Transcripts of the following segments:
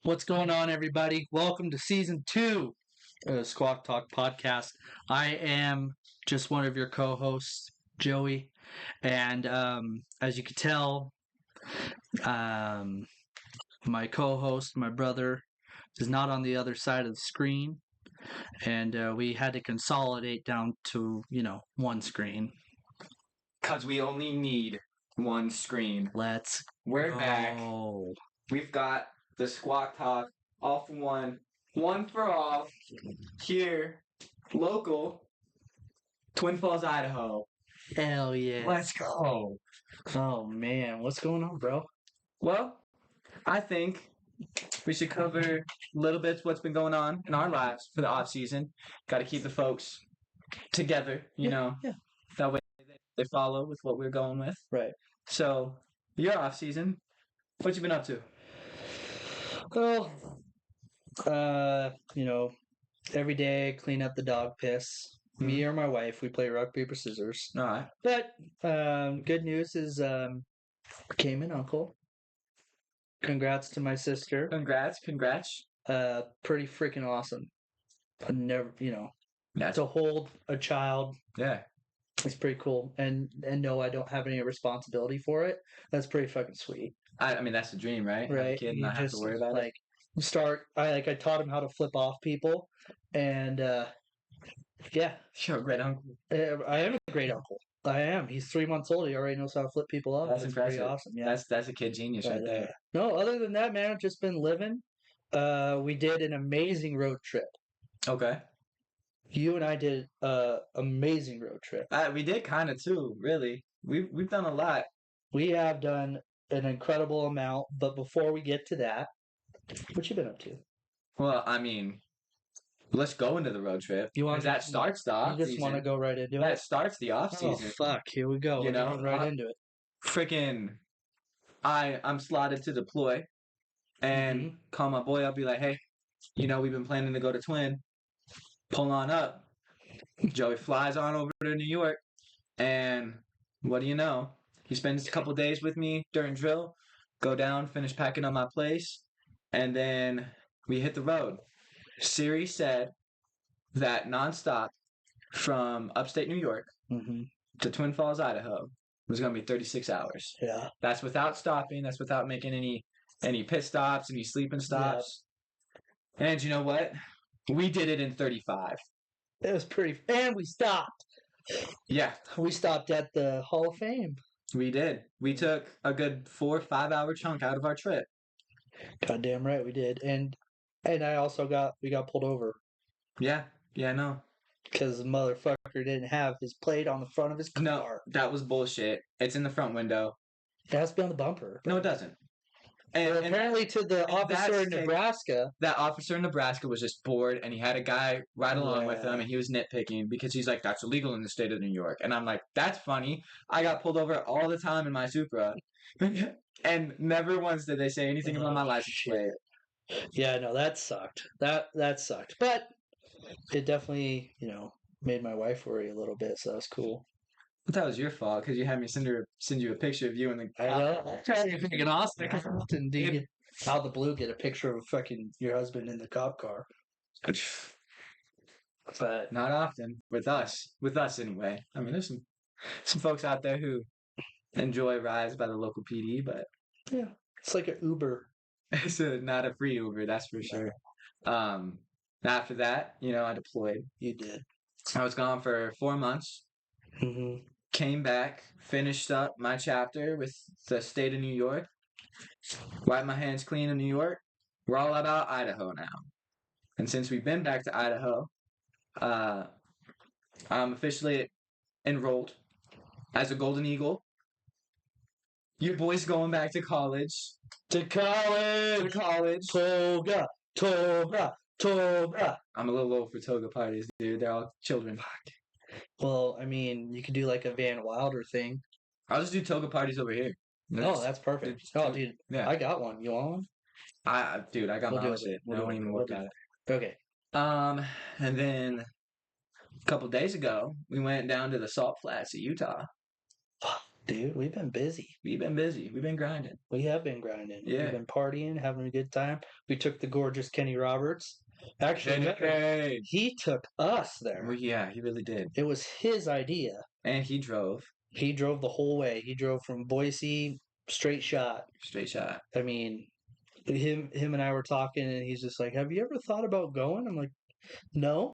What's going on, everybody? Welcome to season 2 of the Squawk Talk podcast. I am just one of your co-hosts, Joey, and as you can tell, um, my co-host, my brother, is not on the other side of the screen, and we had to consolidate down to one screen. Because we only need one screen. Let's We're go. back. We've got the Squawk Talk all for one for all, here, local, Twin Falls, Idaho. Hell yeah! Let's go. Oh man, what's going on, bro? Well, I think we should cover a little bit what's been going on in our lives for the off season. Got to keep the folks together, you know. Yeah. That way they follow with what we're going with. Right. So, your off season, what you been up to? Well, every day I clean up the dog piss. Me or my wife, we play rock, paper, scissors. All right. But good news is became an uncle. Congrats to my sister. Congrats. Pretty freaking awesome. I never, Yeah. to hold a child. Yeah. It's pretty cool. And no, I don't have any responsibility for it. That's pretty fucking sweet. I mean, that's the dream, right? Right. Have a kid and You not have to just, worry about it. I taught him how to flip off people, and yeah, You're a great uncle. I am a great uncle. I am. He's 3 months old. He already knows how to flip people off. That's It's impressive. pretty awesome. Yeah. That's a kid genius right there. No, other than that, man, I've just been living. We did an amazing road trip. Okay. You and I did an amazing road trip. We did kind of too, really. We've done a lot. We have done an incredible amount, but before we get to that, what you been up to? Well, I mean, let's go into the road trip. You want 'Cause that starts the off You just season. want to go right into That it? starts the off Oh season. fuck! Here we go. You We're know, going right into it. Freaking, I'm slotted to deploy, and call my boy. I'll be like, hey, we've been planning to go to Twin. Pull on up. Joey flies on over to New York, and what do you know? He spends a couple days with me during drill, go down, finish packing up my place, and then we hit the road. Siri said that nonstop from upstate New York to Twin Falls, Idaho was going to be 36 hours. Yeah. That's without stopping. That's without making any pit stops, any sleeping stops. Yeah. And you know what? We did it in 35. It was pretty, and we stopped. Yeah. We stopped at the Hall of Fame. We did. We took a good 4 or 5 hour chunk out of our trip. Goddamn right we did. And I also we got pulled over. Yeah, no. Because the motherfucker didn't have his plate on the front of his car. No, that was bullshit. It's in the front window. It has to be on the bumper. No, it doesn't. And apparently to the officer in Nebraska. That officer in Nebraska was just bored, and he had a guy ride along with him, and he was nitpicking because he's like, that's illegal in the state of New York. And I'm like, that's funny. I got pulled over all the time in my Supra. And never once did they say anything about my license plate. Yeah, no, that sucked. That sucked. But it definitely, made my wife worry a little bit, so that's cool. But that was your fault because you had me send you a picture of you in the. I know. You're freaking awesome. Out the blue, get a picture of fucking your husband in the cop car. But not often with us anyway. I mean, there's some folks out there who enjoy rides by the local PD, but yeah, it's like an Uber. It's not a free Uber, that's for sure. After that, I deployed. You did. I was gone for 4 months. Came back, finished up my chapter with the state of New York. Wiped my hands clean in New York. We're all about Idaho now. And since we've been back to Idaho, I'm officially enrolled as a Golden Eagle. Your boy's going back to college. To college. Toga. I'm a little old for toga parties, dude. They're all children. Fuck. Well, I mean, you could do like a Van Wilder thing. I'll just do toga parties over here. Oh, that's perfect. Oh, dude, yeah. I got one. You want one? I got my own shit. I don't even look at it. Okay. And then a couple days ago, we went down to the Salt Flats of Utah. Dude, we've been busy. We've been busy. We've been grinding. We have been grinding. Yeah. We've been partying, having a good time. We took the gorgeous Kenny Roberts. Actually, Kenny. he took us there. Well, yeah, he really did. It was his idea. And he drove. He drove the whole way. He drove from Boise, straight shot. Straight shot. I mean, him and I were talking, and he's just like, "Have you ever thought about going?" I'm like, "No."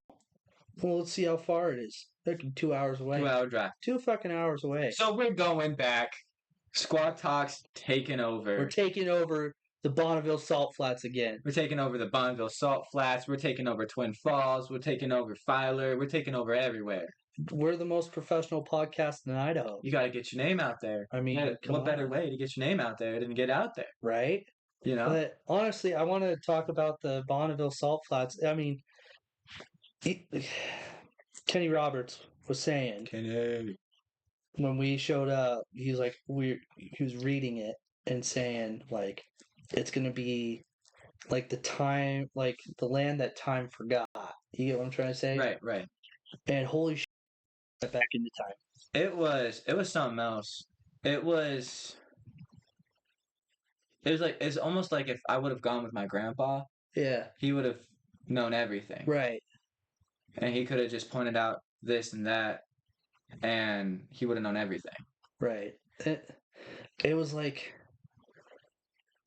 Well, let's see how far it is. Like 2 hours away. 2-hour drive. 2 fucking hours away. So we're going back. Squawk Talk's taking over. We're taking over the Bonneville Salt Flats again. We're taking over the Bonneville Salt Flats. We're taking over Twin Falls. We're taking over Filer. We're taking over everywhere. We're the most professional podcast in Idaho. You got to get your name out there. I mean, what better way to get your name out there than get out there? Right? You know? But honestly, I want to talk about the Bonneville Salt Flats. I mean, Kenny Roberts was saying when we showed up, he's like, he was reading it and saying, like, it's going to be like the land that time forgot. You get what I'm trying to say? Right. And holy shit, back into time. It was something else. It's almost like if I would have gone with my grandpa. Yeah. He would have known everything. Right. And he could have just pointed out this and that, and he would have known everything. Right. It was like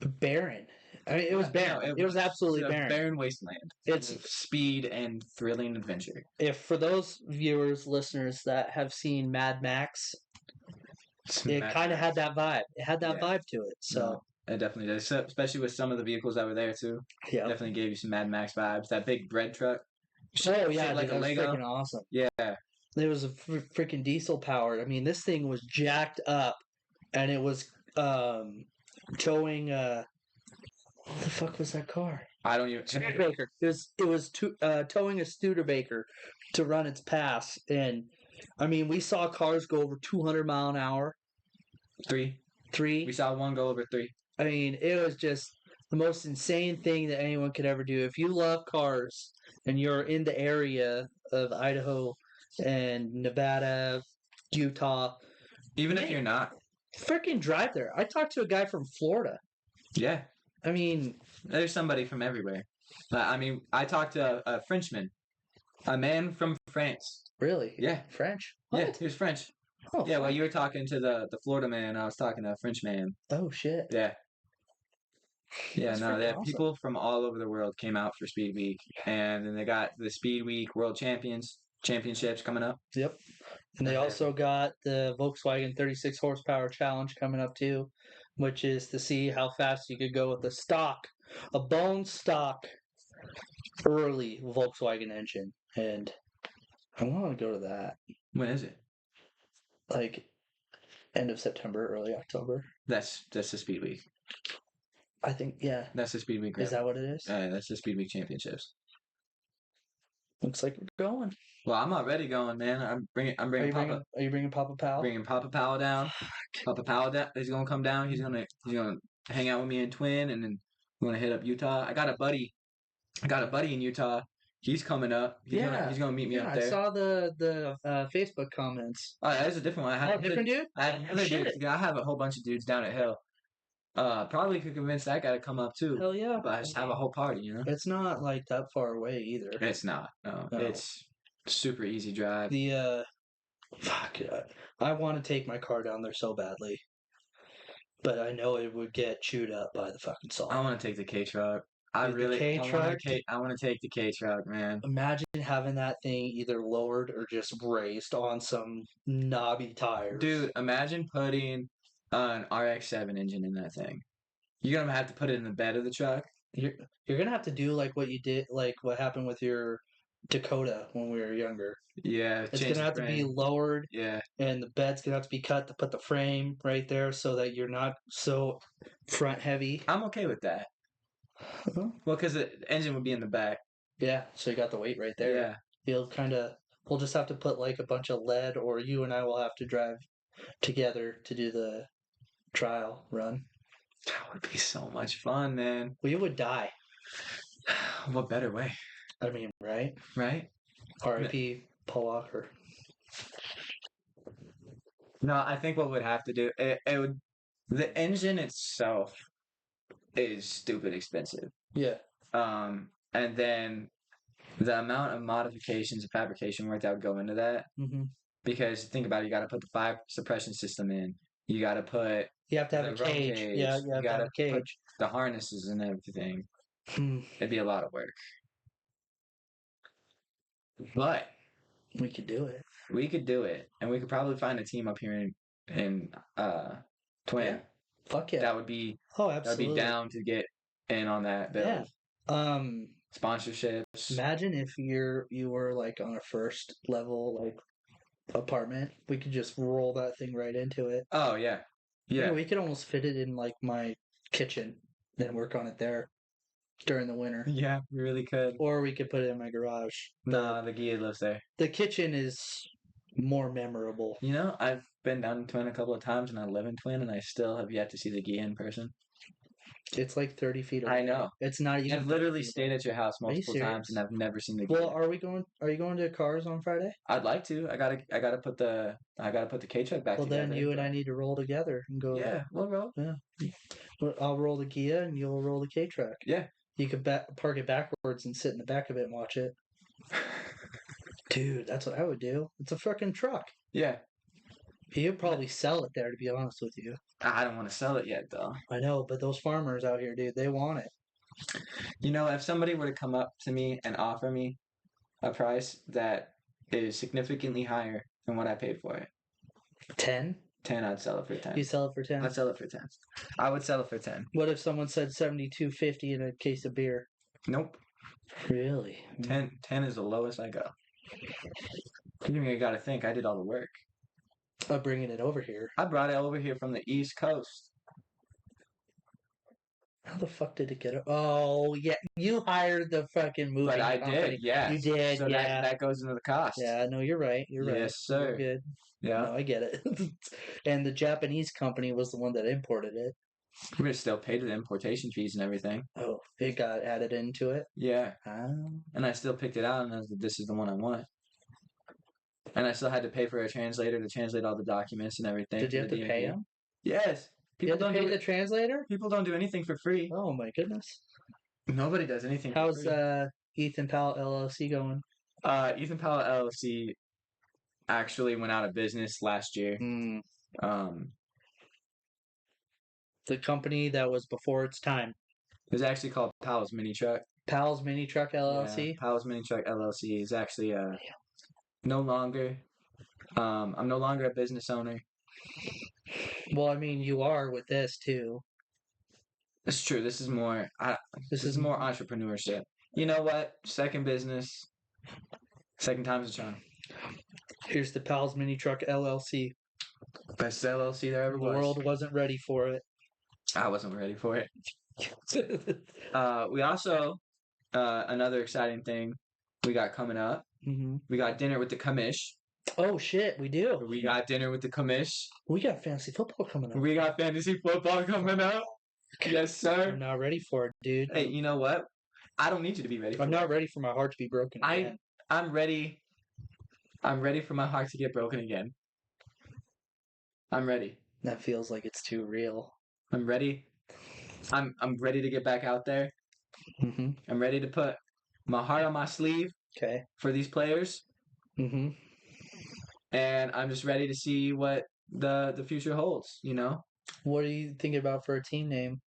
barren. I mean, it was barren. It was absolutely barren. Barren wasteland. It's speed and thrilling adventure. If for those viewers, listeners that have seen Mad Max, it kind of had that vibe. It had that vibe to it. So no, it definitely does, especially with some of the vehicles that were there too. Yeah, definitely gave you some Mad Max vibes. That big bread truck. Oh yeah, like dude, a Lego. Freaking awesome. Yeah, it was a freaking diesel powered. I mean, this thing was jacked up, and it was towing. What the fuck was that car? I don't even. Studebaker. It was towing a Studebaker to run its pass, and I mean, we saw cars go over 200 mile an hour. Three. We saw one go over 3. I mean, it was just the most insane thing that anyone could ever do. If you love cars and you're in the area of Idaho and Nevada, Utah, even if you're not, freaking drive there. I talked to a guy from Florida. Yeah. I mean, there's somebody from everywhere. I mean, I talked to a Frenchman, a man from France. Really? Yeah. French? What? Yeah, he was French. Oh, yeah, well, you were talking to the Florida man. I was talking to a French man. Oh, shit. Yeah. Yeah, That's no, they awesome. People from all over the world came out for Speed Week, and then they got the Speed Week World Championships coming up. Yep. And they also got the Volkswagen 36 horsepower challenge coming up too, which is to see how fast you could go with a bone stock early Volkswagen engine. And I want to go to that. When is it? Like end of September, early October. That's the Speed Week. I think, yeah. That's the Speed Week. Is that what it is? That's the Speed Week Championships. Looks like we're going. Well, I'm already going, man. I'm bringing Papa. Are you bringing Papa Powell? Bringing Papa Powell down. Papa Powell he's gonna come down. He's gonna hang out with me in Twin, and then we're gonna hit up Utah. I got a buddy in Utah. He's coming up. He's gonna meet me up there. I saw the Facebook comments. Oh, that's a different one. I have different dude. I have another dude. Yeah, I have a whole bunch of dudes down at Hill. Probably could convince that guy to come up too. Hell yeah! But I just have a whole party, you know. It's not like that far away either. It's not. No. It's super easy drive. Fuck. I want to take my car down there so badly, but I know it would get chewed up by the fucking salt. I want to take the K truck. I want to take the K truck, man. Imagine having that thing either lowered or just raised on some knobby tires. Dude, imagine putting an RX-7 engine in that thing. You're gonna have to put it in the bed of the truck. You're gonna have to do like what you did, like what happened with your Dakota when we were younger. Yeah, it's gonna have to be lowered. Yeah, and the bed's gonna have to be cut to put the frame right there so that you're not so front heavy. I'm okay with that. Well, because the engine would be in the back. Yeah, so you got the weight right there. Yeah, we'll just have to put like a bunch of lead, or you and I will have to drive together to do the trial run. That would be so much fun, man. We would die. What better way? I mean, right? Right? R.I.P. Paul Walker. No, I think what would have to do it would the engine itself is stupid expensive. Yeah. And then the amount of modifications and fabrication work that would go into that. Mm-hmm. Because think about it, you got to put the fire suppression system in. You got to put You have to have the a roll cage. cage. Yeah, you have to have a put cage. the harnesses and everything. Hmm. It'd be a lot of work. But We could do it. we could do it, and we could probably find a team up here in Twin. Yeah. Fuck yeah. That would be Oh, that would absolutely. be down to get in on that build. Yeah. Sponsorships. Imagine if you were like on a first level like apartment. We could just roll that thing right into it. Oh yeah. Yeah. We could almost fit it in like my kitchen and work on it there during the winter. Yeah, we really could. Or we could put it in my garage. Nah, the Gia lives there. The kitchen is more memorable. You know, I've been down in Twin a couple of times, and I live in Twin, and I still have yet to see the Gia in person. It's like 30 feet away. I know. It's not even. I've literally stayed at your house multiple times, serious? and I've never seen the Gia. Well, are you going to Cars on Friday? I'd like to. I gotta put the K truck back Well, together. then you and I need to roll together and go. Yeah, we'll roll. Yeah. I'll roll the Gia and you'll roll the K truck. Yeah. You could park it backwards and sit in the back of it and watch it. Dude, that's what I would do. It's a fucking truck. Yeah. You'd probably sell it there, to be honest with you. I don't want to sell it yet, though. I know, but those farmers out here, dude, they want it. You know, if somebody were to come up to me and offer me a price that is significantly higher than what I paid for it, 10? 10, I'd sell it for 10. You sell it for 10? I'd sell it for 10. I would sell it for 10. What if someone said $72.50 in a case of beer? Nope. Really? 10 is the lowest I go. You got to think, I did all the work. Bringing it over here. I brought it over here from the East Coast. How the fuck did it get it? Oh, yeah. You hired the fucking moving But I company. did, yeah. You did, so yeah. that goes into the cost. Yeah, no, you're right. You're right. Yes, sir. You're good. Yeah. No, I get it. And the Japanese company was the one that imported it. We still paid the importation fees and everything. Oh, it got added into it? Yeah. Oh. And I still picked it out and I was like, this is the one I want. And I still had to pay for a translator to translate all the documents and everything. Did you have to pay him? Yes. You had to pay the translator? People don't do anything for free. Oh my goodness. Nobody does anything How's for free. Ethan Powell LLC going? Ethan Powell LLC actually went out of business last year. The company that was before its time. It was actually called Powell's Mini Truck. Powell's Mini Truck LLC? Yeah, Powell's Mini Truck LLC is actually no longer. I'm no longer a business owner. Well, I mean, you are with this too. It's true. This is more. This is more entrepreneurship. You know what? Second business. Second time's a charm. Here's the Powell's Mini Truck LLC. Best LLC there ever The was. world wasn't ready for it. I wasn't ready for it. We also another exciting thing we got coming up. Mm-hmm. We got dinner with the commish. Oh shit, we do. We got dinner with the commish. We got fantasy football coming up. We got fantasy football coming up. Yes, sir. I'm not ready for it, dude. Hey, you know what? I don't need you to be ready for I'm not ready for my heart to be broken again. I'm ready. I'm ready for my heart to get broken again. I'm ready. That feels like it's too real. I'm ready. I'm ready to get back out there. Mm-hmm. I'm ready to put my heart on my sleeve. Okay. For these players. Mm-hmm. And I'm just ready to see what the future holds, you know? What are you thinking about for a team name?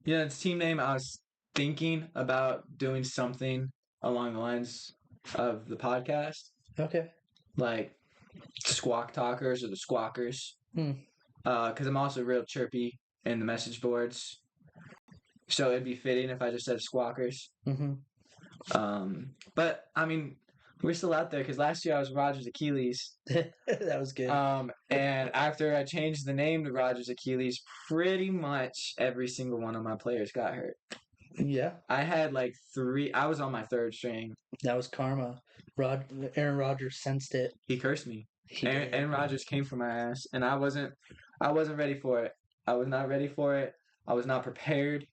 Yeah, it's team name. I was thinking about doing something along the lines of the podcast. Okay. Like Squawk Talkers or the Squawkers. Hmm. Because I'm also real chirpy in the message boards. So it'd be fitting if I just said Squawkers. Mm-hmm. But, I mean, we're still out there because last year I was Rogers Achilles. That was good. And after I changed the name to Rogers Achilles, pretty much every single one of my players got hurt. Yeah. I had like 3. I was on my 3rd string. That was karma. Aaron Rodgers sensed it. He cursed me. Aaron Rodgers came for my ass, and I wasn't ready for it. I was not ready for it. I was not prepared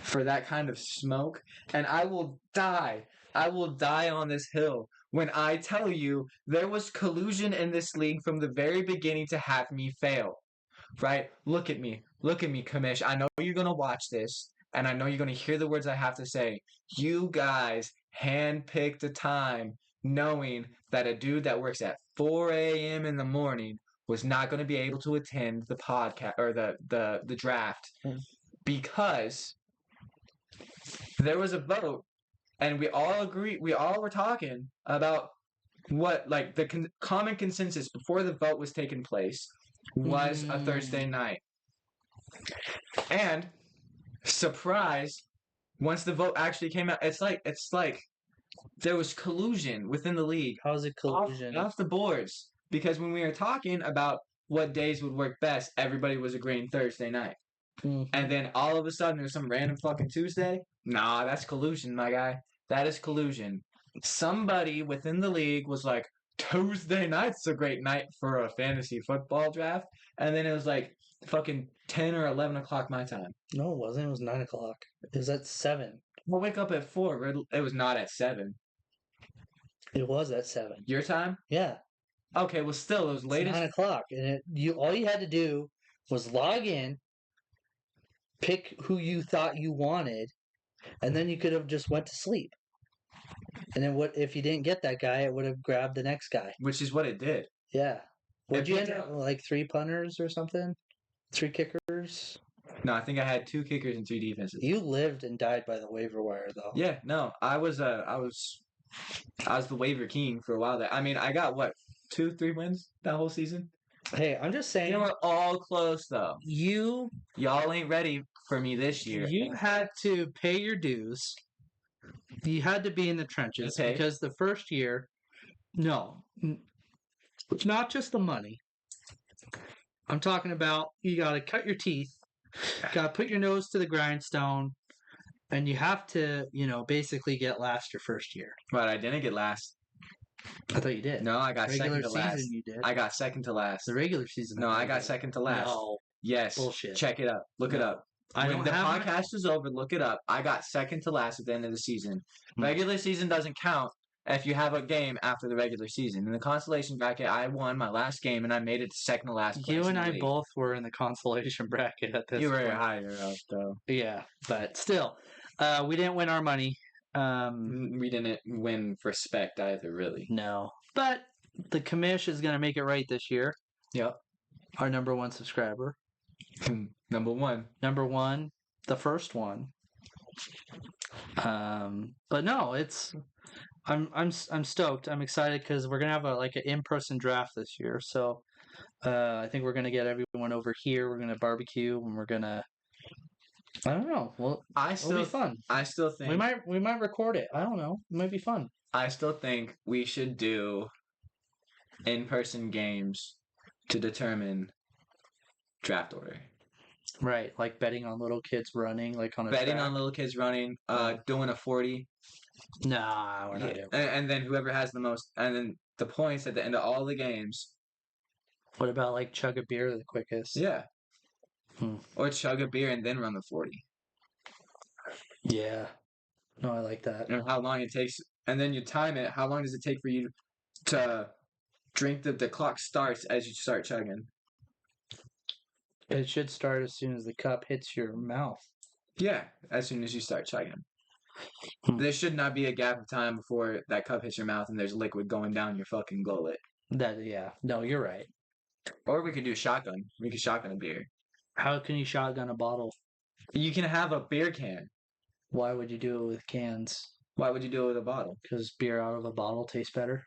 for that kind of smoke. And I will die. I will die on this hill when I tell you there was collusion in this league from the very beginning to have me fail. Right? Look at me. Look at me, Kamish. I know you're going to watch this, and I know you're going to hear the words I have to say. You guys handpicked a time knowing that a dude that works at 4 a.m. in the morning was not going to be able to attend the podcast or the draft because there was a vote and we all were talking about what like the common consensus before the vote was taking place was a Thursday night. And surprise, once the vote actually came out, it's like there was collusion within the league. How's it collusion? Off the boards. Because when we were talking about what days would work best, everybody was agreeing Thursday night. Mm-hmm. And then all of a sudden there's some random fucking Tuesday? Nah, that's collusion, my guy. That is collusion. Somebody within the league was like, Tuesday night's a great night for a fantasy football draft. And then it was like fucking 10 or 11 o'clock my time. No, it wasn't. It was 9 o'clock. It was at 7. We'll wake up at 4. It was not at 7. It was at 7. Your time? Yeah. Okay, well still, it was late. 9 o'clock. And all you had to do was log in, pick who you thought you wanted, and then you could have just went to sleep. And then what if you didn't get that guy, it would have grabbed the next guy. Which is what it did. Yeah. Would you end up like 3 punters or something? 3 kickers? No, I think I had 2 kickers and 2 defenses. You lived and died by the waiver wire, though. Yeah, no, I was the waiver king for a while there. I mean, I got what 2-3 wins that whole season. Hey, I'm just saying. They were all close though. Y'all ain't ready for me this year. You had to pay your dues. You had to be in the trenches because the first year, no, it's not just the money. I'm talking about you got to cut your teeth, got to put your nose to the grindstone, and you have to, basically get last your first year. But I didn't get last. I thought you did. No, I got second to last. You did. I got second to last. The regular season. No, I got second to last. No. Yes. Bullshit. Check it up. Look it up. When the podcast is over, look it up. I got second to last at the end of the season. Regular season doesn't count if you have a game after the regular season. In the consolation bracket, I won my last game and I made it to second to last. You and I both were in the consolation bracket at this point. You were higher up, though. Yeah, but still, we didn't win our money. We didn't win respect either, really. No. But the commish is going to make it right this year. Yep. Our number 1 subscriber. Number 1. Number 1. The first one. But no, I'm stoked. I'm excited because we're gonna have an in-person draft this year. So I think we're gonna get everyone over here. We're gonna barbecue and we're gonna. I don't know. Well, it'll be fun. I still think we might record it. I don't know. It might be fun. I still think we should do in-person games to determine draft order. Right, like betting on little kids running, like on a betting track. On little kids running, doing a 40. Nah, we're not doing. And then whoever has the most, and then the points at the end of all the games. What about like chug a beer the quickest? Yeah. Or chug a beer and then run the 40. Yeah. No, I like that. And how long it takes, and then you time it. How long does it take for you to drink? The clock starts as you start chugging. It should start as soon as the cup hits your mouth. Yeah, as soon as you start chugging. There should not be a gap of time before that cup hits your mouth and there's liquid going down your fucking gullet. Yeah. No, you're right. Or we could do shotgun. We could shotgun a beer. How can you shotgun a bottle? You can have a beer can. Why would you do it with cans? Why would you do it with a bottle? Because beer out of a bottle tastes better.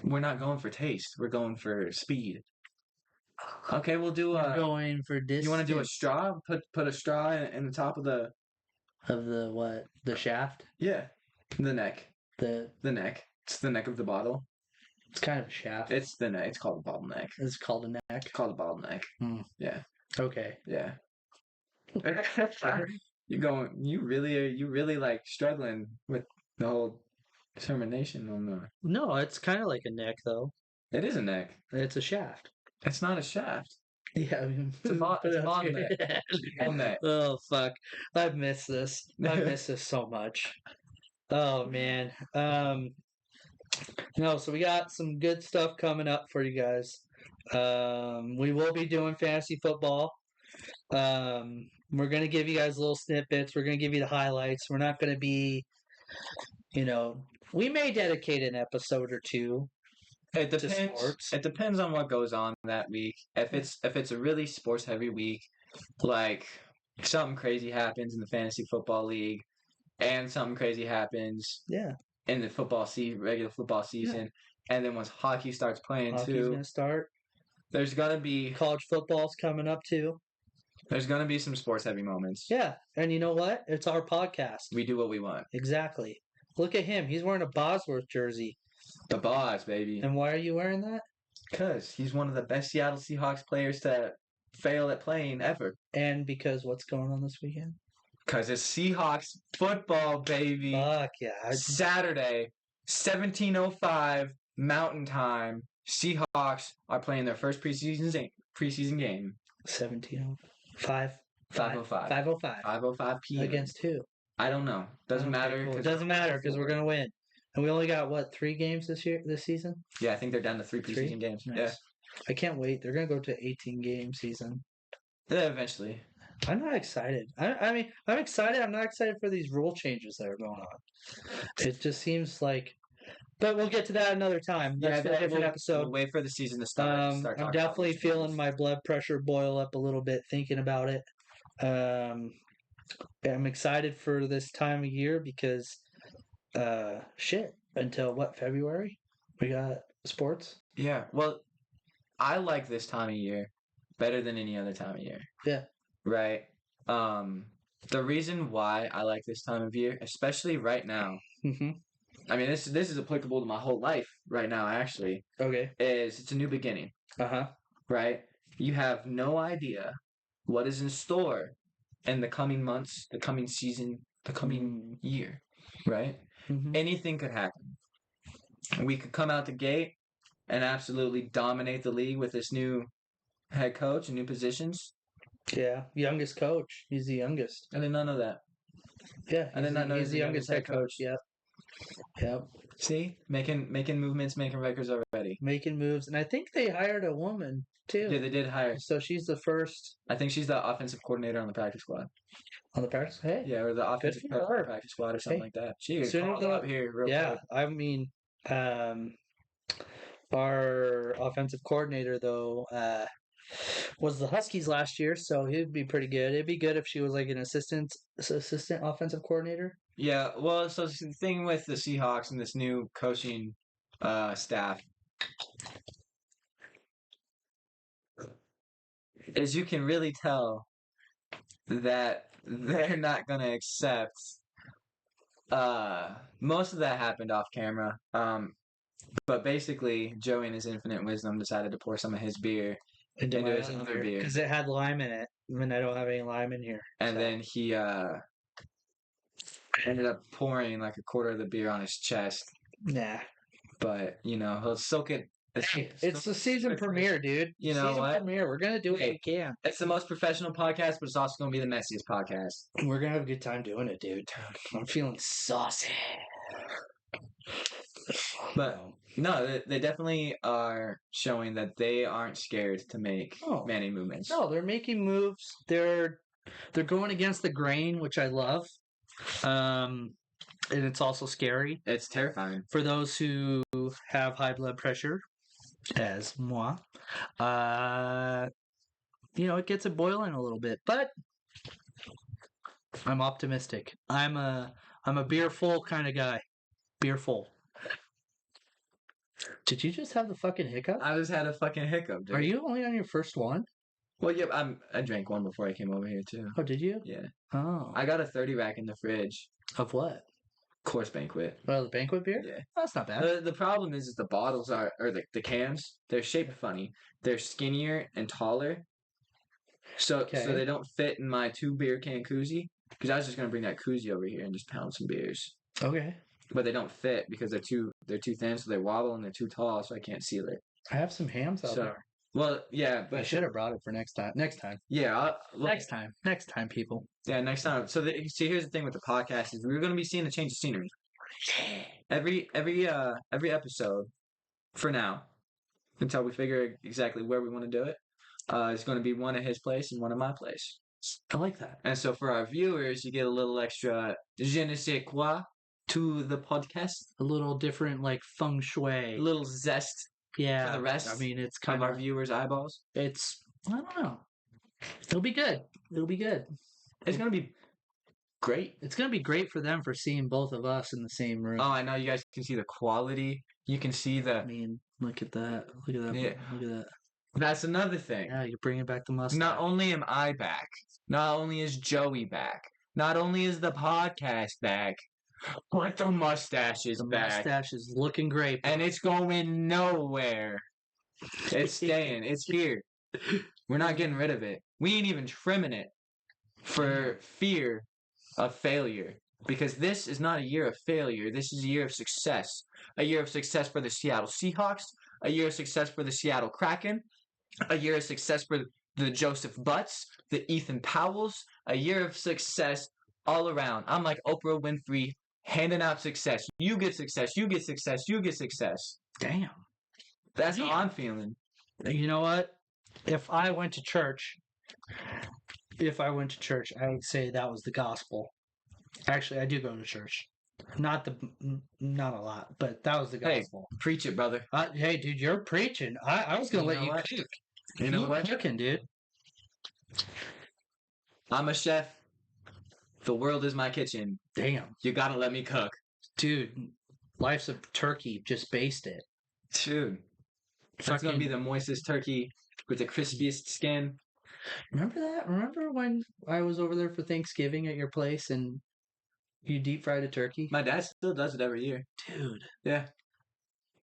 We're not going for taste. We're going for speed. Okay, we'll do going for distance. You want to do a straw? Put a straw in the top of the what? The shaft? Yeah. The neck. The neck. It's the neck of the bottle. It's kind of a shaft. It's the neck. It's called a bottleneck. It's called a neck. It's called a bottleneck. Yeah. Okay. Yeah. You really like struggling with the whole determination on the. No, it's kind of like a neck though. It is a neck. It's a shaft. It's not a shaft. Yeah, I mean, it's a bottleneck. Oh fuck! I've missed this. I've missed this so much. Oh man. No, so we got some good stuff coming up for you guys. We will be doing fantasy football. We're gonna give you guys little snippets. We're gonna give you the highlights. We're not gonna be, we may dedicate an episode or two It to depends. sports. It depends on what goes on that week. If it's a really sports heavy week, like something crazy happens in the fantasy football league, and something crazy happens Yeah, in the regular football season, and then once hockey starts playing hockey's too, gonna start. there's gonna be College football's coming up too. some sports heavy moments. Yeah, and you know what? It's our podcast. We do what we want. Exactly. Look at him. He's wearing a Bosworth jersey. The boss, baby. And why are you wearing that? Because he's one of the best Seattle Seahawks players to fail at playing ever. And because what's going on this weekend? Because it's Seahawks football, baby. Fuck yeah. Saturday, 17:05 Mountain Time. Seahawks are playing their first preseason game. 17:05. 5:05. 5:05. 5:05 p.m. Against who? I don't know. Doesn't Okay, matter. cool. It doesn't matter because we're gonna win. And we only got what, 3 games this season? Yeah, I think they're down to 3 preseason games. Nice. Yeah. I can't wait. They're gonna go to 18-game season. Yeah, eventually. I'm not excited. I mean, I'm excited. I'm not excited for these rule changes that are going on. It just seems like, but we'll get to that another time. That's for a different episode. We'll wait for the season to start. I'm definitely feeling my blood pressure boil up a little bit thinking about it. I'm excited for this time of year because, until what, February? We got sports? Yeah, well, I like this time of year better than any other time of year. Yeah. Right? The reason why I like this time of year, especially right now, Mm-hmm. I mean, this is applicable to my whole life right now, actually, Okay. is it's a new beginning, Uh-huh. right? You have no idea what is in store in the coming months, the coming season, the coming year, right? Mm-hmm. Anything could happen. We could come out the gate and absolutely dominate the league with this new head coach and new positions. Yeah, youngest coach. He's the youngest. I did not know that. Yeah, I did not know he's the youngest head coach. Yep. Yep. See, making movements, making records already. Making moves, and I think they hired a woman too. Yeah, they did hire. So she's the first I think she's the offensive coordinator on the practice squad. on the practice. Hey, Yeah, or the offensive for her. practice squad or something like that. She could Sooner call than- up here real yeah. quick. I mean, our offensive coordinator though was the Huskies last year, so he'd be pretty good. It'd be good if she was like an assistant offensive coordinator. Yeah, well, so the thing with the Seahawks and this new coaching staff is you can really tell that they're not going to accept. Most of that happened off camera. But basically, Joey, in his infinite wisdom, decided to pour some of his beer into his other beer, because it had lime in it, and I don't have any lime in here. and then he ended up pouring like a quarter of the beer on his chest. Nah. But he'll soak it. It's the season premiere, dude. You know season what? premiere. We're gonna do what we can. It's the most professional podcast, but it's also going to be the messiest podcast. We're gonna have a good time doing it, dude. I'm feeling saucy. But no, they definitely are showing that they aren't scared to make many movements. No, they're making moves. They're going against the grain, which I love. And it's also scary. It's terrifying. For those who have high blood pressure, as moi, it gets it boiling a little bit. But I'm optimistic. I'm a beer full kind of guy. Beer full. Did you just have the fucking hiccup? I just had a fucking hiccup, dude. Are you only on your first one? Well, yeah, I drank one before I came over here, too. Oh, did you? Yeah. Oh. I got a 30 rack in the fridge. Of what? Course Banquet. Oh, the banquet beer? Yeah. That's not bad. The problem is the bottles or the cans, they're shaped funny. They're skinnier and taller. So they don't fit in my 2-beer can koozie. Because I was just going to bring that koozie over here and just pound some beers. Okay. But they don't fit because they're too thin, so they wobble, and they're too tall, so I can't seal it. I have some hams out there. Well, yeah, but I should have brought it for next time. Yeah, next time, people. Yeah, next time. So, here's the thing with the podcast is we're going to be seeing a change of scenery. every episode for now, until we figure exactly where we want to do it, is going to be one at his place and one at my place. I like that. And so for our viewers, you get a little extra je ne sais quoi to the podcast. A little different, like, feng shui. A little zest Yeah. for the rest I mean, it's of kind our viewers' eyeballs. It's, I don't know. It'll be good. It'll be good. It's going to be great. It's going to be great for them for seeing both of us in the same room. Oh, I know. You guys can see the quality. You can see the... I mean, look at that. Look at that. Yeah. Look at that. That's another thing. Yeah, you're bringing back the mustache. Not only am I back, not only is Joey back, not only is the podcast back, but the mustache is back. The mustache is looking great. And it's going nowhere. It's staying. It's here. We're not getting rid of it. We ain't even trimming it for fear of failure. Because this is not a year of failure. This is a year of success. A year of success for the Seattle Seahawks. A year of success for the Seattle Kraken. A year of success for the Joseph Butts. The Ethan Powells. A year of success all around. I'm like Oprah Winfrey handing out success. You get success. You get success. You get success. Damn. That's how I'm feeling. You know what? If I went to church, I would say that was the gospel. Actually, I do go to church. Not a lot, but that was the gospel. Hey, preach it, brother. Hey, dude, you're preaching. I was gonna let you cook. You know what? Cooking, dude. I'm a chef. The world is my kitchen. Damn. You gotta let me cook. Dude, life's a turkey. Just baste it. Dude. That's gonna be the moistest turkey with the crispiest skin. Remember that? Remember when I was over there for Thanksgiving at your place and you deep fried a turkey? My dad still does it every year. Dude. Yeah.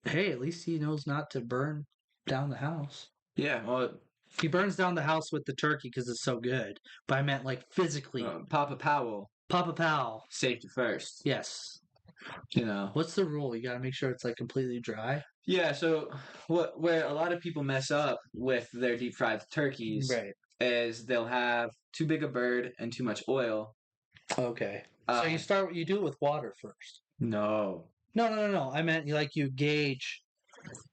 Hey, at least he knows not to burn down the house. Yeah, well... He burns down the house with the turkey because it's so good. But I meant, like, physically. Papa Powell. Papa Powell. Safety first. Yes. You know. What's the rule? You gotta make sure it's, like, completely dry? Yeah, so where a lot of people mess up with their deep fried turkeys is they'll have too big a bird and too much oil. Okay. So you do it with water first. No. No. I meant you gauge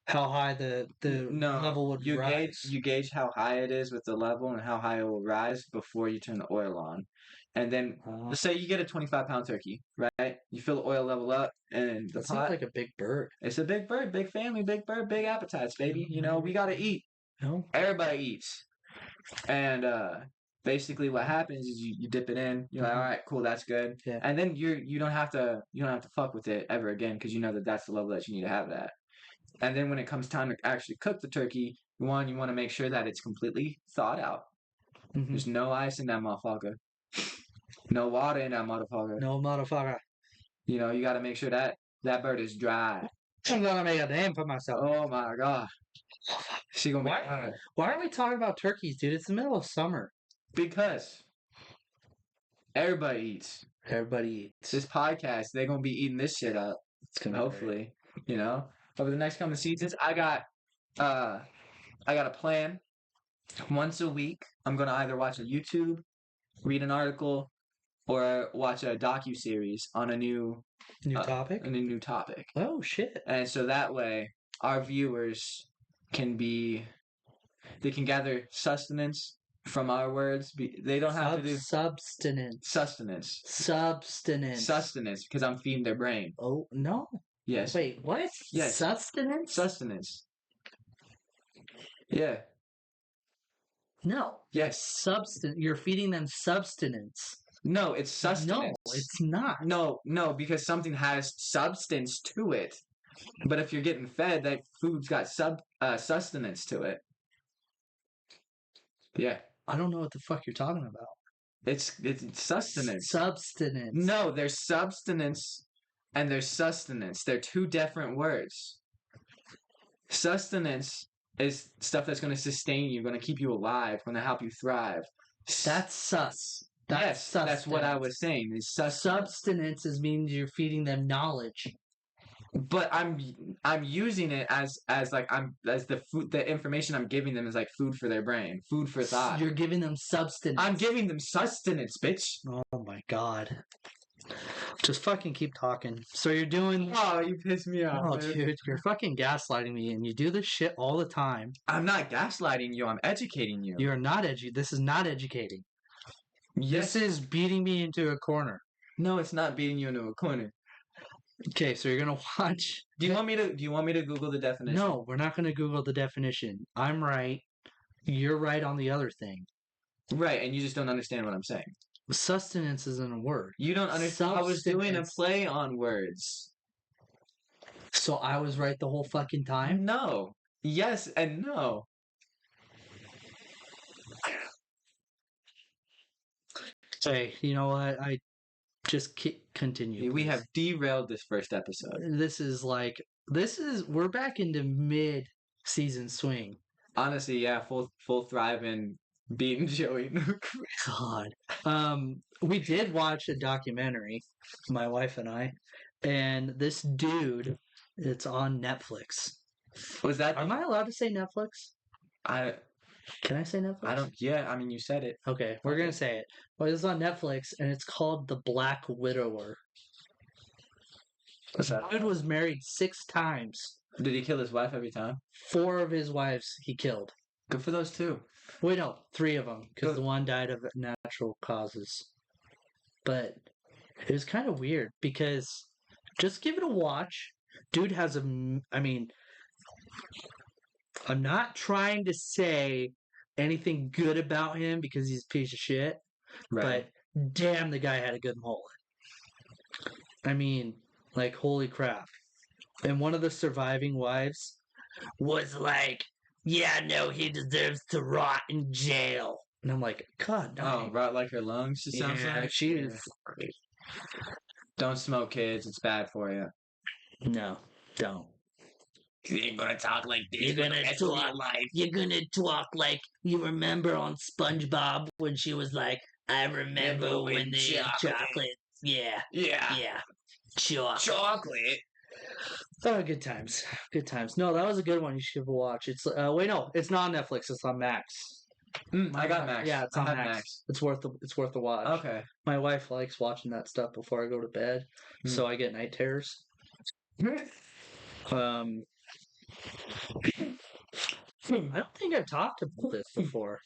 how high the level would rise. You gauge how high it is with the level and how high it will rise before you turn the oil on. And then, let's say you get a 25-pound turkey, right? You fill the oil level up and the pot. Sounds like a big bird. It's a big bird, big family, big bird, big appetites, baby. You know, we gotta eat. No. Everybody eats. And basically what happens is you dip it in. You're like, all right, cool, that's good. Yeah. And then you don't have to fuck with it ever again because you know that that's the level that you need to have that. And then when it comes time to actually cook the turkey, you want to make sure that it's completely thawed out. Mm-hmm. There's no ice in that motherfucker. No water in that motherfucker. No motherfucker. You know, you got to make sure that bird is dry. I'm gonna make a name for myself. Oh my god. She gonna Why are we talking about turkeys, dude? It's the middle of summer. Because everybody eats. Everybody eats. This podcast, they're gonna be eating this shit up. It's gonna hopefully, you know, over the next coming seasons. I got a plan. Once a week, I'm gonna either watch a YouTube, read an article, or watch a docu-series on a new topic. A new topic. Oh shit! And so that way, our viewers can gather sustenance from our words. They don't have to do sustenance, because I'm feeding their brain. Oh no! Yes. Wait, what? Yes. Sustenance. Yeah. No. Yes. You're feeding them substance. No, it's sustenance. No, it's not. No, because something has substance to it. But if you're getting fed, that food's got sustenance to it. Yeah. I don't know what the fuck you're talking about. It's sustenance. Substance. No, there's substance and there's sustenance. They're two different words. Sustenance is stuff that's going to sustain you, going to keep you alive, going to help you thrive. That's sus. That's what I was saying. Is substance means you're feeding them knowledge. But I'm using it as the food. The information I'm giving them is like food for their brain, food for thought. You're giving them substance. I'm giving them sustenance, bitch. Oh my god. Just fucking keep talking. So you're doing. Oh, you pissed me off. Oh, Man. dude, you're fucking gaslighting me, and you do this shit all the time. I'm not gaslighting you. I'm educating you. You're not This is not educating. Yes. This is beating me into a corner. No, it's not beating you into a corner. Okay, so you're gonna watch. Do you want me to Google the definition? No, we're not gonna Google the definition. I'm right. You're right on the other thing. Right, and you just don't understand what I'm saying. Sustenance isn't a word. You don't understand. I was doing a play on words. So I was right the whole fucking time? No. Yes and no. Hey, you know what? I just continue. We have derailed this first episode. We're back into mid-season swing. Honestly, yeah, full thrive and beating Joey. God. We did watch a documentary, my wife and I, and this dude, it's on Netflix. Was that? Am I allowed to say Netflix? Can I say Netflix? I don't. Yeah, I mean, you said it. Okay, we're gonna say it. Well, it's on Netflix, and it's called The Black Widower. What's that? Dude was married 6 times. Did he kill his wife every time? 4 of his wives he killed. Good for those 2. Wait, no, 3 of them, because the one died of natural causes. But it was kind of weird, because just give it a watch. Dude has I mean, I'm not trying to say anything good about him because he's a piece of shit, Right. but damn, the guy had a good mullet. I mean, like, holy crap. And one of the surviving wives was like, yeah, no, he deserves to rot in jail. And I'm like, God, no. Oh, rot like her lungs, it sounds like? She is. Don't smoke, kids. It's bad for you. No, don't. You ain't gonna talk like this. You're gonna talk like you remember on SpongeBob when she was like, I remember when the chocolate. Yeah. Chocolate. Oh, good times. Good times. No, that was a good one. You should watch. It's wait, no, it's not on Netflix. It's on Max. I got Max. Yeah, it's on Max. It's worth the watch. Okay. My wife likes watching that stuff before I go to bed, so I get night terrors. I don't think I've talked about this before.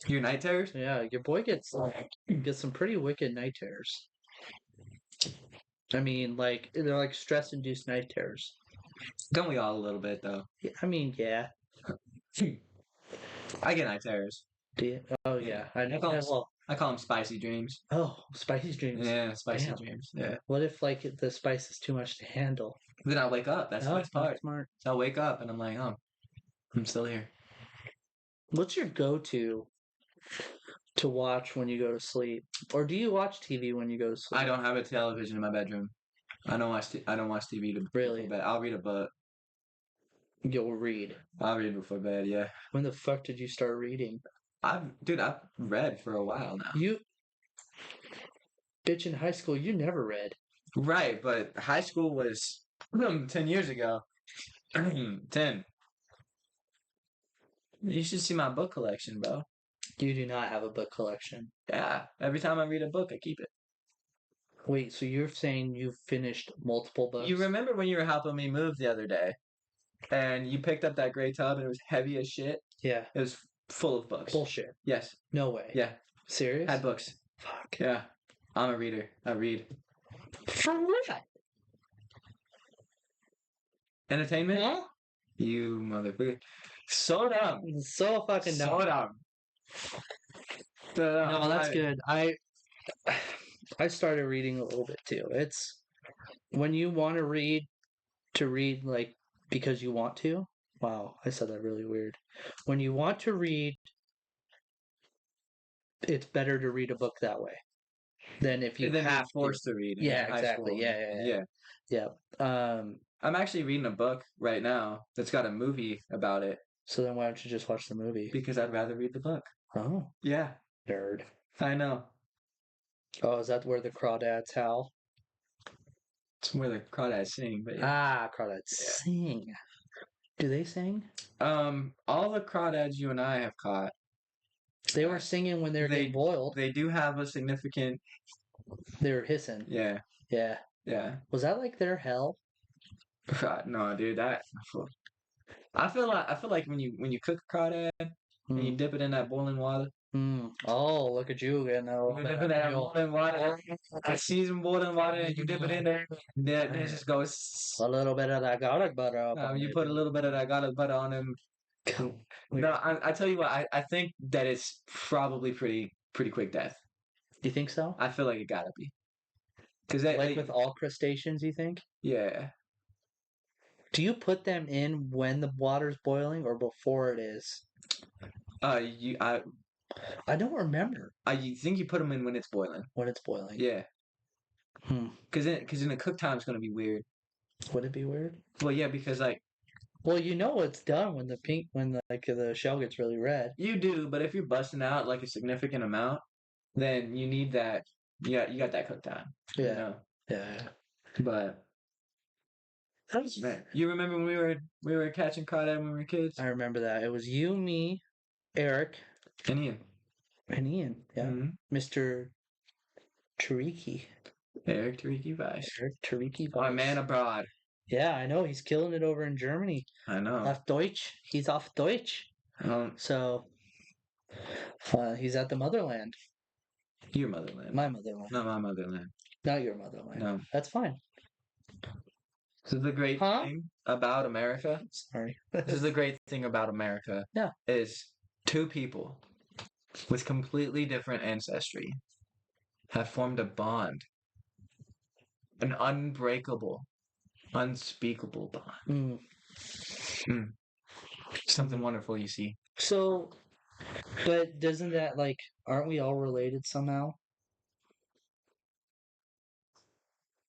Your night terrors? Yeah, your boy gets some pretty wicked night terrors. I mean, like, they're like stress-induced night terrors. Don't we all a little bit, though? Yeah, I mean, yeah. I get night terrors. Do you? Oh, yeah. I call them spicy dreams. Oh, spicy dreams. Yeah, spicy Damn. dreams. Yeah. What if, like, the spice is too much to handle? Then I wake up. That's the best part. Smart. So I wake up and I'm like, oh, I'm still here. What's your go-to to watch when you go to sleep? Or do you watch TV when you go to sleep? I don't have a television in my bedroom. I don't watch TV to really. Bed. I'll read a book. You'll read. I'll read before bed. Yeah. When the fuck did you start reading? I've read for a while now. You, bitch, in high school, you never read. Right, but high school was 10 years ago. 10. You should see my book collection, bro. You do not have a book collection. Yeah. Every time I read a book, I keep it. Wait, so you're saying you've finished multiple books? You remember when you were helping me move the other day, and you picked up that gray tub and it was heavy as shit? Yeah. It was full of books. Bullshit. Yes. No way. Yeah. Serious? Had books. Fuck. Yeah. I'm a reader. I read. For what? Entertainment? Huh? You motherfucker. So dumb. So fucking dumb. So dumb. No, that's good. I started reading a little bit too. It's when you want to read like because you want to. Wow, I said that really weird. When you want to read, it's better to read a book that way than if you have forced to read. Yeah, exactly. Yeah. I'm actually reading a book right now that's got a movie about it. So then why don't you just watch the movie? Because I'd rather read the book. Oh. Yeah. Nerd. I know. Oh, is that where the crawdads howl? It's where the crawdads sing, but yeah. Crawdads sing. Do they sing? All the crawdads you and I have caught. They were singing when they were getting boiled. They do have a significant... They were hissing. Yeah. Yeah. Yeah. Was that like their hell? No, dude, I feel like when you cook crawdad and you Mm. dip it in that boiling water, Oh, look at you getting a little you bit dip of it in that meal. boiling water, that seasoned boiling water, and you dip it in there, and then it just goes. A little bit of that garlic butter up on You it. put a little bit of that garlic butter on them. No, I tell you what, I think that it's probably pretty quick death. You think so? I feel like it gotta be. Cause Like with all crustaceans, you think? yeah. Do you put them in when the water's boiling or before it is? You I don't remember you think you put them in when it's boiling? when it's boiling. Yeah. Hmm. Cause in the cook time it's gonna be weird. Would it be weird? Well, yeah, because like Well, you know it's done when the shell gets really red. you do, but if you're busting out like a significant amount, then you need that. You got that cook time. Yeah. You know. Yeah. But man, you remember when we were catching crawdad when we were kids? I remember that. It was you, me, Eric, And Ian. and Ian. Yeah. Mm-hmm. Mr. Tariki. Eric Tariki Vice. Eric Tariki Our Vice. man abroad. Yeah, I know. He's killing it over in Germany. I know. Auf Deutsch. He's off Deutsch. So he's at the motherland. Your motherland. My motherland. Not my motherland. Not your motherland. No. That's fine. This is the great thing about America. Sorry. This is the great thing about America. Yeah. Is two people with completely different ancestry have formed a bond. An unbreakable, unspeakable bond. Something wonderful, you see. So, but doesn't that aren't we all related somehow?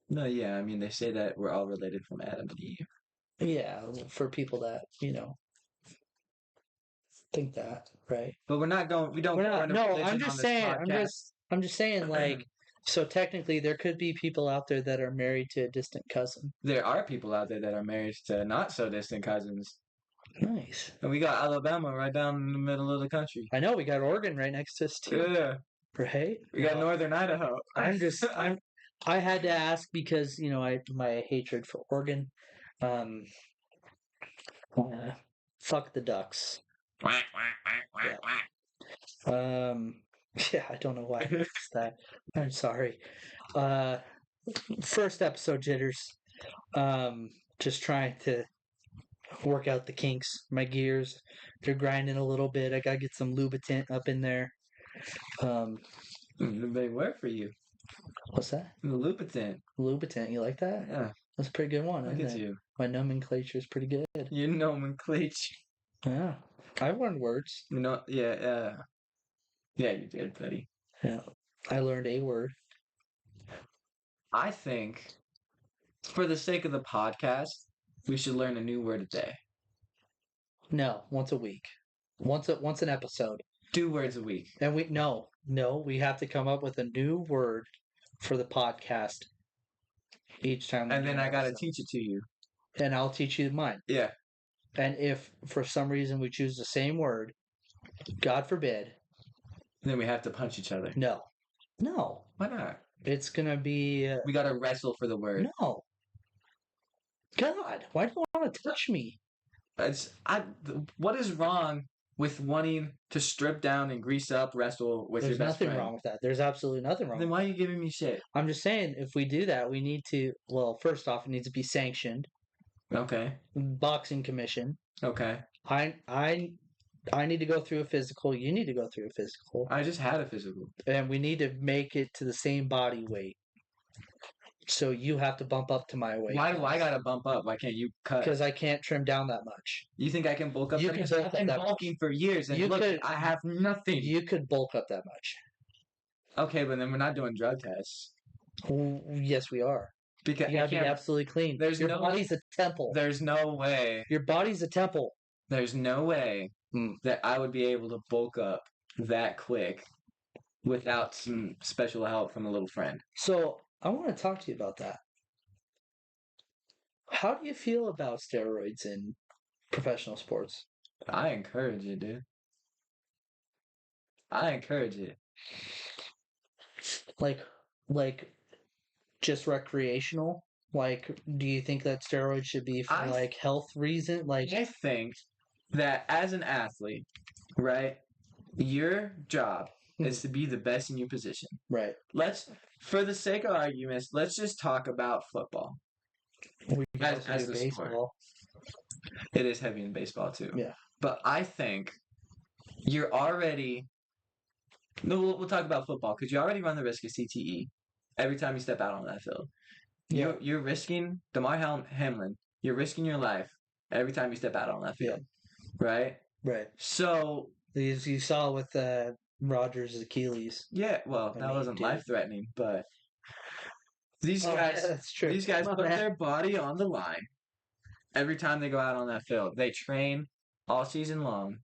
No, yeah, I mean they say that we're all related from Adam and Eve. Yeah, for people that think that, right? But we're not going. We don't. We're not. No, I'm just saying. Podcast. I'm just saying. So technically, there could be people out there that are married to a distant cousin. There are people out there that are married to not so distant cousins. Nice. And we got Alabama right down in the middle of the country. I know we got Oregon right next to us too. Yeah. Right. We got Northern Idaho. I had to ask because my hatred for Oregon. Fuck the Ducks. Yeah, I don't know why I asked that. I'm sorry. First episode jitters. Just trying to work out the kinks. My gears, they're grinding a little bit. I gotta get some lubricant up in there. They work for you. What's that? Lubricant. Lubricant. You like that? Yeah. That's a pretty good one, Look isn't at it? you. My nomenclature is pretty good. Your nomenclature. Yeah. I learned words. Yeah, you did, buddy. Yeah. I learned a word. I think, for the sake of the podcast, we should learn a new word a day. No, once a week. Once an episode. 2 words a week. And we have to come up with a new word for the podcast each time. And then I gotta teach it to you. And I'll teach you mine. Yeah. And if for some reason we choose the same word, God forbid. Then we have to punch each other. No. Why not? It's gonna be. We gotta wrestle for the word. No. God, why do you want to touch me? What is wrong with wanting to strip down and grease up, wrestle with your best friend? There's nothing wrong with that. There's absolutely nothing wrong. Then why are you giving me shit? I'm just saying, if we do that, we need to. Well, first off, it needs to be sanctioned. Okay. Boxing commission. Okay. I need to go through a physical. You need to go through a physical. I just had a physical. And we need to make it to the same body weight. So you have to bump up to my weight. Why do I gotta bump up? Why can't you cut? Because I can't trim down that much. You think I can bulk up? You can bulk up I've been that bulking for years, and look, I have nothing. You could bulk up that much. Okay, but then we're not doing drug tests. Yes, we are. Because you gotta be absolutely clean. Your body's a temple. There's no way. Your body's a temple. There's no way that I would be able to bulk up that quick without some special help from a little friend. So I want to talk to you about that. How do you feel about steroids in professional sports? I encourage it, dude. I encourage it. Like just recreational? Like, do you think that steroids should be for I like health reason? Like, I think that as an athlete, right, your job is to be the best in your position. right. For the sake of arguments, let's just talk about football We can also as do the sport. baseball. It is heavy in baseball too. Yeah. But I think you're already. No, we'll talk about football because you already run the risk of CTE every time you step out on that field. Yeah. You're risking Hamlin. You're risking your life every time you step out on that field, right? Right. So You saw with Rogers' Achilles. yeah, well, that wasn't life threatening, but these guys, that's true. these guys put their body on the line every time they go out on that field. They train all season long.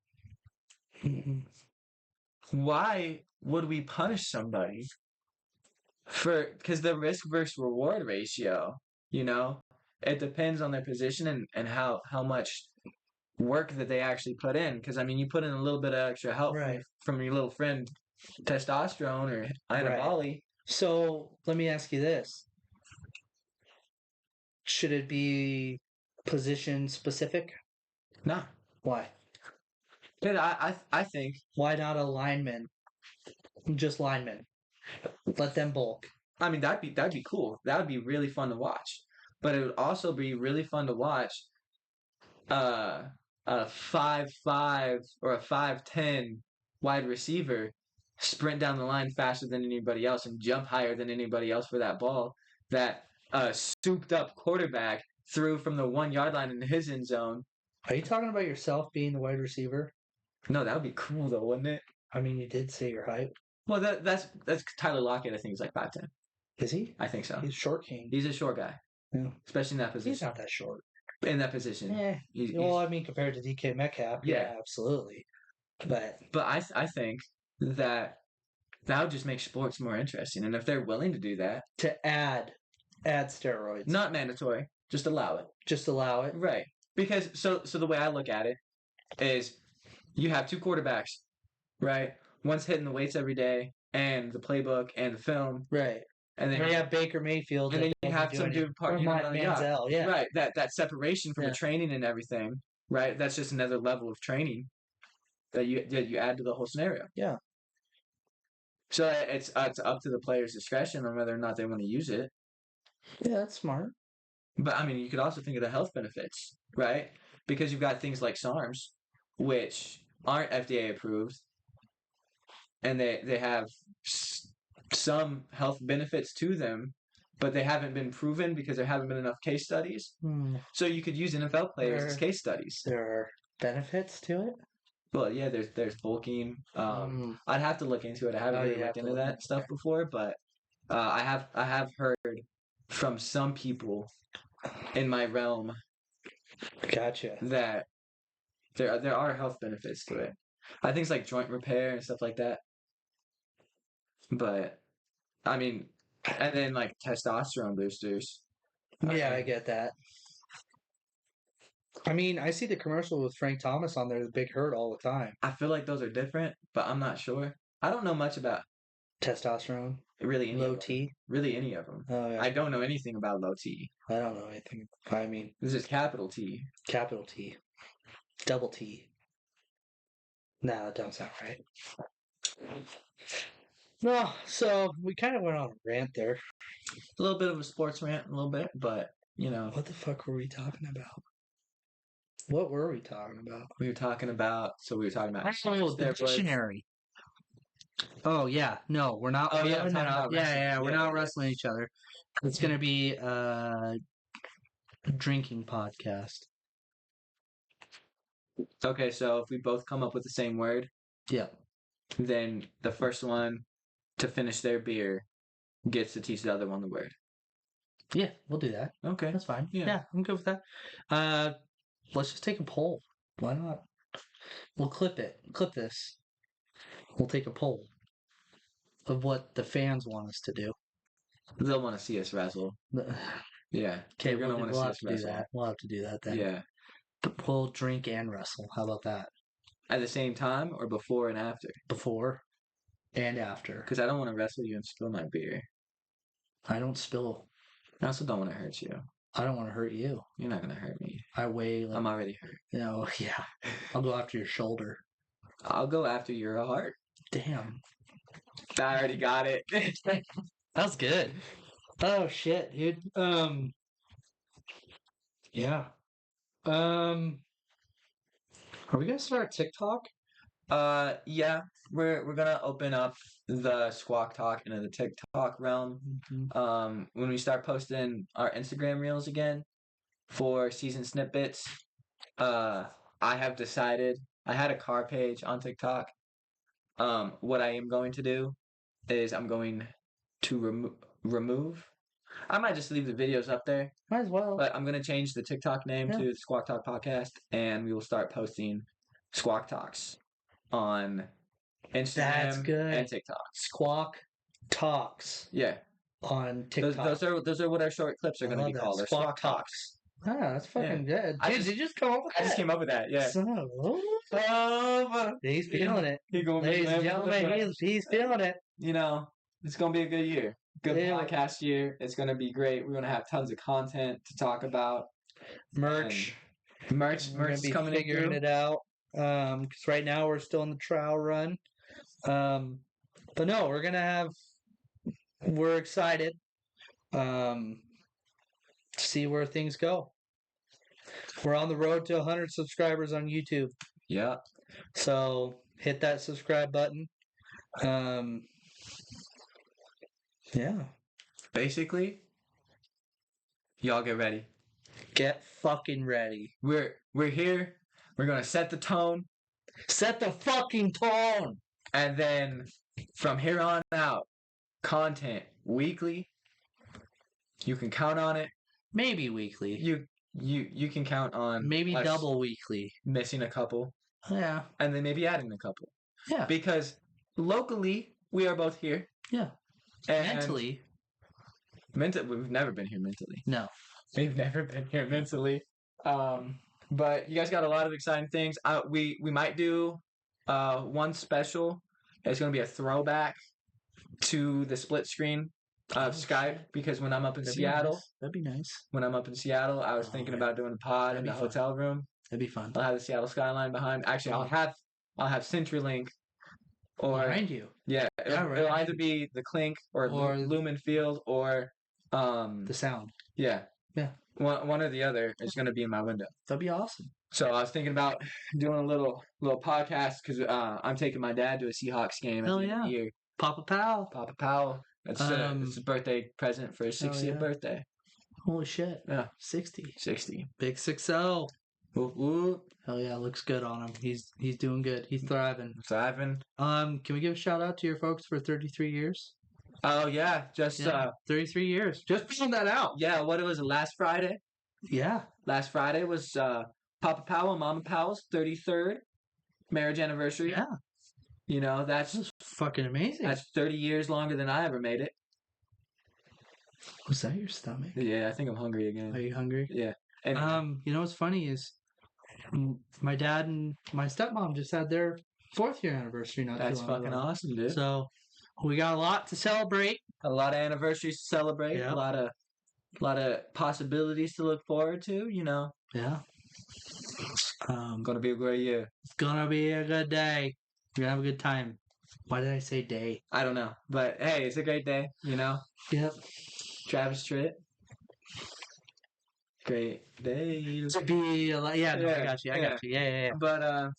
Why would we punish somebody because the risk versus reward ratio, it depends on their position and how much work that they actually put in. Because I mean, you put in a little bit of extra help from your little friend, testosterone or anabolic. So let me ask you this: should it be position specific? No. Why? I think. Why not a lineman? Just linemen. Let them bulk. I mean, that'd be cool. That would be really fun to watch. But it would also be really fun to watch a 5'5" or a 5'10" wide receiver sprint down the line faster than anybody else and jump higher than anybody else for that ball that souped up quarterback threw from the 1 yard line into his end zone. Are you talking about yourself being the wide receiver? No, that would be cool though, wouldn't it? I mean, you did say your height. Well, that's Tyler Lockett. I think he's like 5'10". Is he? I think so. He's short king. He's a short guy. Yeah. Especially in that position. He's not that short. In that position. Yeah. Well, I mean, compared to DK Metcalf, yeah, absolutely. But I think that would just make sports more interesting. And if they're willing to do that. To add steroids. Not mandatory. Just allow it. Just allow it. Right. Because so the way I look at it is you have 2 quarterbacks, right? One's hitting the weights every day and the playbook and the film. Right. And then you have Baker Mayfield. And then you have some dude partying on the yacht. Yeah. Right. That separation from the training and everything, right? That's just another level of training that you add to the whole scenario. Yeah. So it's up to the player's discretion on whether or not they want to use it. Yeah, that's smart. But I mean, you could also think of the health benefits, right? Because you've got things like SARMs, which aren't FDA approved, and they have some health benefits to them, but they haven't been proven because there haven't been enough case studies. So you could use NFL players as case studies. There are benefits to it? Well, yeah, there's bulking. I'd have to look into it. I haven't really looked into that stuff before, but I have heard from some people in my realm. Gotcha. That there are health benefits to it. I think it's like joint repair and stuff like that. But I mean, and then like testosterone boosters. Yeah, I get that. I mean, I see the commercial with Frank Thomas on there, the Big Hurt, all the time. I feel like those are different, but I'm not sure. I don't know much about testosterone. Really, low T. Really, any of them. Oh, yeah. I don't know anything about low T. I don't know anything. I mean, this is capital T. Capital T. Double T. Nah, that don't sound right. No, so we kind of went on a rant there. A little bit of a sports rant, a little bit, but what the fuck were we talking about? What were we talking about? We were talking about the dictionary. Oh yeah, no, we're not. Oh yeah, we're not wrestling each other. It's gonna be a drinking podcast. Okay, so if we both come up with the same word, then the first one to finish their beer gets to teach the other one the word. Yeah, we'll do that. Okay, that's fine. Yeah, I'm good with that. Let's just take a poll. Why not? We'll clip it. Clip this. We'll take a poll of what the fans want us to do. They'll want to see us wrestle. Yeah. Okay, we'll have to do that. We'll have to do that then. Yeah. We'll drink and wrestle. How about that? At the same time or before and after? Before and after. Because I don't want to wrestle you and spill my beer. I don't spill. I also don't want to hurt you. I don't want to hurt you. You're not gonna hurt me. I weigh like, I'm already hurt. yeah. I'll go after your shoulder. I'll go after your heart. Damn. I already got it. That was good. Oh shit, dude. Yeah. Are we gonna start TikTok? Yeah, we're gonna open up the Squawk Talk into the TikTok realm. Mm-hmm. When we start posting our Instagram reels again for season snippets, I have decided I had a car page on TikTok. What I am going to do is I'm going to remove. I might just leave the videos up there, Might as well. but I'm gonna change the TikTok name to Squawk Talk Podcast, and we will start posting Squawk Talks on Instagram That's good. and TikTok. Squawk Talks. Yeah, on TikTok. Those are what our short clips are going to be called. They're Squawk Talks. Ah, that's fucking good. Dude, did you just come up with that? I just came up with that. Yeah. He's feeling it. Ladies and gentlemen, he's feeling it. You know, it's going to be a good year. Good podcast year. It's going to be great. We're going to have tons of content to talk about. Merch is coming in. Figuring it out. Because right now we're still in the trial run. But no, we're excited. To see where things go. We're on the road to 100 subscribers on YouTube. Yeah. So hit that subscribe button. Yeah. Basically, y'all get ready. Get fucking ready. We're here. We're gonna set the tone. Set the fucking tone. And then from here on out, content weekly. You can count on it. Maybe weekly. You can count on maybe double weekly. Missing a couple. Yeah. And then maybe adding a couple. Yeah. Because locally we are both here. Yeah. And mentally we've never been here mentally. No. We've never been here mentally. But you guys got a lot of exciting things. We might do one special. It's gonna be a throwback to the split screen of Skype, because when I'm up in Seattle, that'd be nice. When I'm up in Seattle, I was thinking about doing a pod in the hotel room. That'd be fun. I'll have the Seattle skyline behind. Actually, I'll have CenturyLink or behind you. Yeah, it'll either be the Clink or Lumen Field or the Sound. Yeah. Yeah. One or the other is going to be in my window. That'd be awesome. So I was thinking about doing a little podcast because I'm taking my dad to a Seahawks game at the end of the year. Papa Powell. It's a birthday present for his 60th birthday. Holy shit. Yeah. 60. Big 6-0. Whoop, whoop. Hell yeah, looks good on him. He's doing good. He's thriving. Thriving. Can we give a shout out to your folks for 33 years? Oh yeah, 33 years. Just found that out. Yeah, what it was last Friday? Yeah. Last Friday was Papa Powell and Mama Powell's 33rd marriage anniversary. Yeah. You know, that's fucking amazing. That's 30 years longer than I ever made it. Was that your stomach? Yeah, I think I'm hungry again. Are you hungry? Yeah. And, you know what's funny is my dad and my stepmom just had their 4th year anniversary not too long ago. That's fucking awesome, dude. So we got a lot to celebrate. A lot of anniversaries to celebrate. Yeah. A lot of possibilities to look forward to, you know. Yeah. Gonna be a great year. It's gonna be a good day. We're gonna have a good time. Why did I say day? I don't know. But hey, it's a great day, you know? Yep. Travis Tritt. Great day. To be alive. Yeah, no, I got you. Yeah. But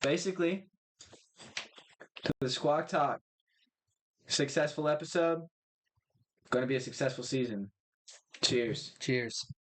basically, to the Squawk Talk. Successful episode. Gonna be a successful season. Cheers. Cheers.